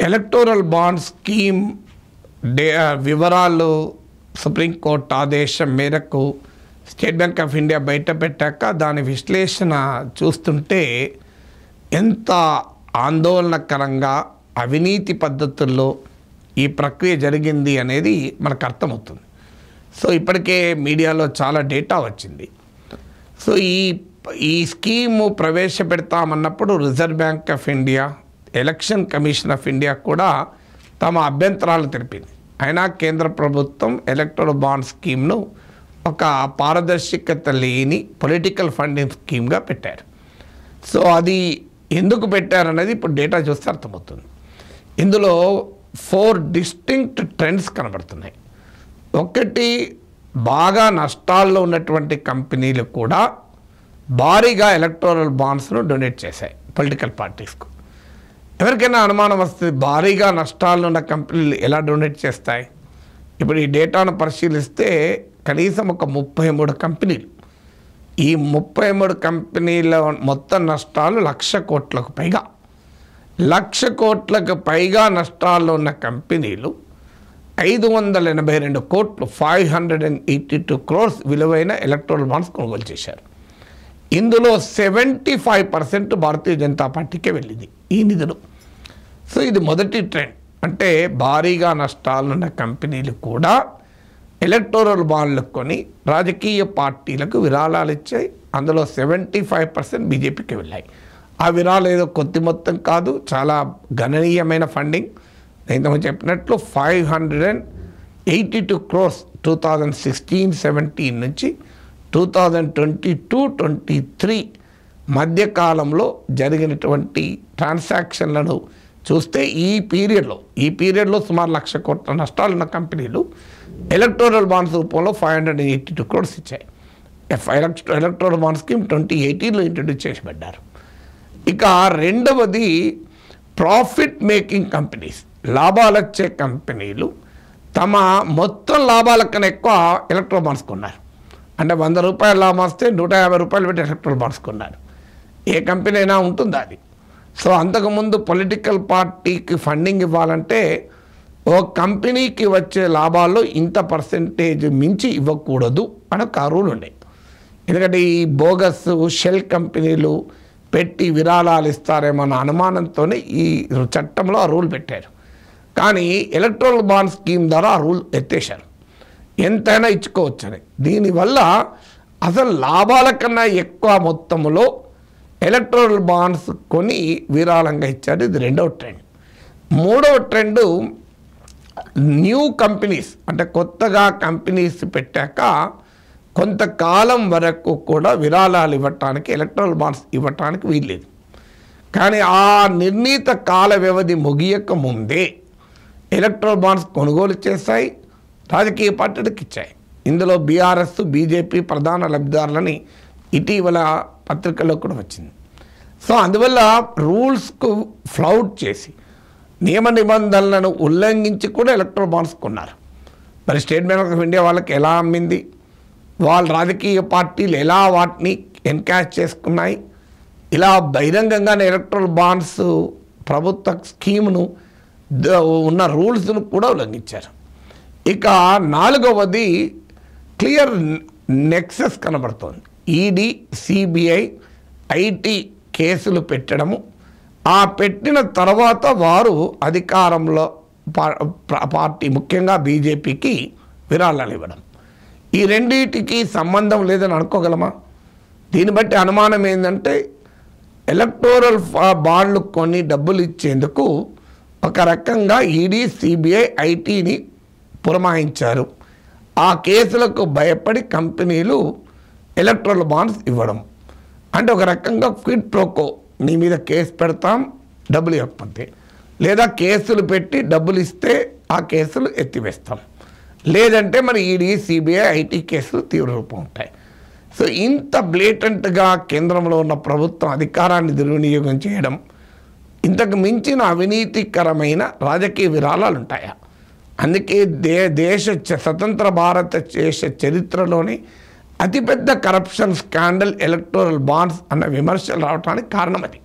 Electoral bond scheme వివరాలు supreme court ఆదేశం మేరకు స్టేట్ బ్యాంక్ ఆఫ్ ఇండియా బయట పెట్టాక దాని విశ్లేషణ చూస్తుంటే ఎంత ఆందోళనకరంగా అవినీతి పద్ధతుల్లో ఈ ప్రక్రియ జరిగింది అనేది మనకు అర్థమవుతుంది. సో ఇప్పటికే మీడియాలో చాలా డేటా వచ్చింది. సో ఈ స్కీము ప్రవేశపెడతామన్నప్పుడు Reserve Bank of India, Election Commission of India కూడా తమ అభ్యంతరాలు తెలిపింది. అయినా కేంద్ర ప్రభుత్వం ఎలక్టోరల్ బాండ్ స్కీమ్ను ఒక పారదర్శకత లేని పొలిటికల్ ఫండింగ్ స్కీమ్గా పెట్టారు. సో అది ఎందుకు పెట్టారనేది ఇప్పుడు డేటా చూస్తే అర్థమవుతుంది. ఇందులో 4 డిస్టింక్ట్ ట్రెండ్స్ కనబడుతున్నాయి. ఒకటి, బాగా నష్టాల్లో ఉన్నటువంటి కంపెనీలు కూడా భారీగా ఎలక్టోరల్ బాండ్స్ను డొనేట్ చేశాయి పొలిటికల్ పార్టీస్కు. ఎవరికైనా అనుమానం వస్తుంది, భారీగా నష్టాల్లో ఉన్న కంపెనీలు ఎలా డొనేట్ చేస్తాయి? ఇప్పుడు ఈ డేటాను పరిశీలిస్తే కనీసం ఒక 33 కంపెనీలు, ఈ 33 కంపెనీల మొత్తం నష్టాలు 1,00,000 కోట్లకు పైగా. 1,00,000 కోట్లకు పైగా నష్టాల్లో ఉన్న కంపెనీలు 582 కోట్లు 582 crores విలువైన ఎలక్టోరల్ బాండ్స్ కొనుగోలు చేశారు. ఇందులో 75% భారతీయ జనతా పార్టీకే వెళ్ళింది ఈ నిధులు. సో ఇది మొదటి ట్రెండ్. అంటే భారీగా నష్టాలున్న కంపెనీలు కూడా ఎలక్టోరల్ బాండ్లు కొని రాజకీయ పార్టీలకు విరాళాలు ఇచ్చాయి. అందులో 75% బీజేపీకి వెళ్ళాయి. ఆ విరాళాలు ఏదో కొద్ది మొత్తం కాదు, చాలా గణనీయమైన ఫండింగ్. నేను చెప్పినట్లు 582 crores 2016-17 నుంచి 2022-23 మధ్యకాలంలో జరిగినటువంటి ట్రాన్సాక్షన్లను చూస్తే ఈ పీరియడ్లో సుమారు 1,00,000 కోట్ల నష్టాలున్న కంపెనీలు ఎలక్టోరల్ బాండ్స్ రూపంలో 582 crores ఇచ్చాయి. ఎలక్టోరల్ బాండ్ స్కీమ్ 2018లో ఇంట్రడ్యూస్ చేసిబడ్డారు. ఇక రెండవది, ప్రాఫిట్ మేకింగ్ కంపెనీస్, లాభాలు వచ్చే కంపెనీలు తమ మొత్తం లాభాల కన్నా ఎక్కువ ఎలక్టోరల్ బాండ్స్ కొన్నారు. అంటే 100 రూపాయలు లాభం వస్తే 150 రూపాయలు పెట్టి ఎలక్టోరల్ బాండ్స్ కొన్నారు. ఏ కంపెనీ అయినా ఉంటుంది అది. సో అంతకుముందు పొలిటికల్ పార్టీకి ఫండింగ్ ఇవ్వాలంటే ఓ కంపెనీకి వచ్చే లాభాల్లో ఇంత పర్సెంటేజ్ మించి ఇవ్వకూడదు అని ఒక రూల్ ఉండే. ఎందుకంటే ఈ బోగస్ షెల్ కంపెనీలు పెట్టి విరాళాలు ఇస్తారేమన్న అనుమానంతోనే ఈ చట్టంలో ఆ రూల్ పెట్టారు. కానీ ఎలక్టోరల్ బాండ్ స్కీమ్ ద్వారా ఆ రూల్ ఎత్తేశారు. ఎంతైనా ఇచ్చుకోవచ్చని. దీనివల్ల అసలు లాభాల కన్నా ఎక్కువ మొత్తంలో ఎలక్టోరల్ బాండ్స్ కొని విరాళంగా ఇచ్చారు. ఇది రెండవ ట్రెండ్. మూడవ ట్రెండ్, న్యూ కంపెనీస్, అంటే కొత్తగా కంపెనీస్ పెట్టాక కొంతకాలం వరకు కూడా విరాళాలు ఇవ్వటానికి, ఎలక్టోరల్ బాండ్స్ ఇవ్వటానికి వీల్లేదు. కానీ ఆ నిర్ణీత కాల వ్యవధి ముగియక ముందే ఎలక్టోరల్ బాండ్స్ కొనుగోలు చేశాయి, రాజకీయ పార్టీలకు ఇచ్చాయి. ఇందులో బీఆర్ఎస్, బీజేపీ ప్రధాన లబ్ధిదారులని ఇటీవల పత్రికల్లో కూడా వచ్చింది. సో అందువల్ల రూల్స్కు ఫ్లౌట్ చేసి నియమ నిబంధనలను ఉల్లంఘించి కూడా ఎలక్టోరల్ బాండ్స్ కొన్నారు. మరి స్టేట్ బ్యాంక్ ఆఫ్ ఇండియా వాళ్ళకి ఎలా అమ్మింది? వాళ్ళ రాజకీయ పార్టీలు ఎలా వాటిని ఎన్కాష్ చేసుకున్నాయి? ఇలా బహిరంగంగానే ఎలక్టోరల్ బాండ్స్ ప్రభుత్వ స్కీమును ఉన్న రూల్స్ను కూడా ఉల్లంఘించారు. ఇక నాలుగవది, క్లియర్ నెక్సెస్ కనబడుతోంది. ఈడీ, సిబిఐ, ఐటీ కేసులు పెట్టడము, ఆ పెట్టిన తర్వాత వారు అధికారంలో పార్టీ ముఖ్యంగా బీజేపీకి విరాళాలు ఇవ్వడం, ఈ రెండింటికి సంబంధం లేదని అనుకోగలమా? దీన్ని బట్టి అనుమానం ఏంటంటే ఎలక్టోరల్ బాండ్లు కొన్ని డబ్బులు ఇచ్చేందుకు ఒక రకంగా ఈడీ, సిబిఐ, ఐటీని పురమాయించారు. ఆ కేసులకు భయపడి కంపెనీలు ఎలక్టోరల్ బాండ్స్ ఇవ్వడం అంటే ఒక రకంగా క్విడ్ ప్రోకో, నీ మీద కేసు పెడతాం డబ్బులు ఇవ్వకపోతే, లేదా కేసులు పెట్టి డబ్బులు ఇస్తే ఆ కేసులు ఎత్తివేస్తాం, లేదంటే మరి ఈడీ, సిబిఐ, ఐటీ కేసులు తీవ్ర రూపం ఉంటాయి. సో ఇంత బ్లేటెంట్గా కేంద్రంలో ఉన్న ప్రభుత్వం అధికారాన్ని దుర్వినియోగం చేయడం, ఇంతకు మించిన అవినీతికరమైన రాజకీయ విరాళాలు ఉంటాయా? అందుకే స్వతంత్ర భారతదేశ చరిత్రలోనే అతిపెద్ద కరప్షన్ స్కాండల్ ఎలక్టోరల్ బాండ్స్ అన్న విమర్శలు రావడానికి కారణం అది.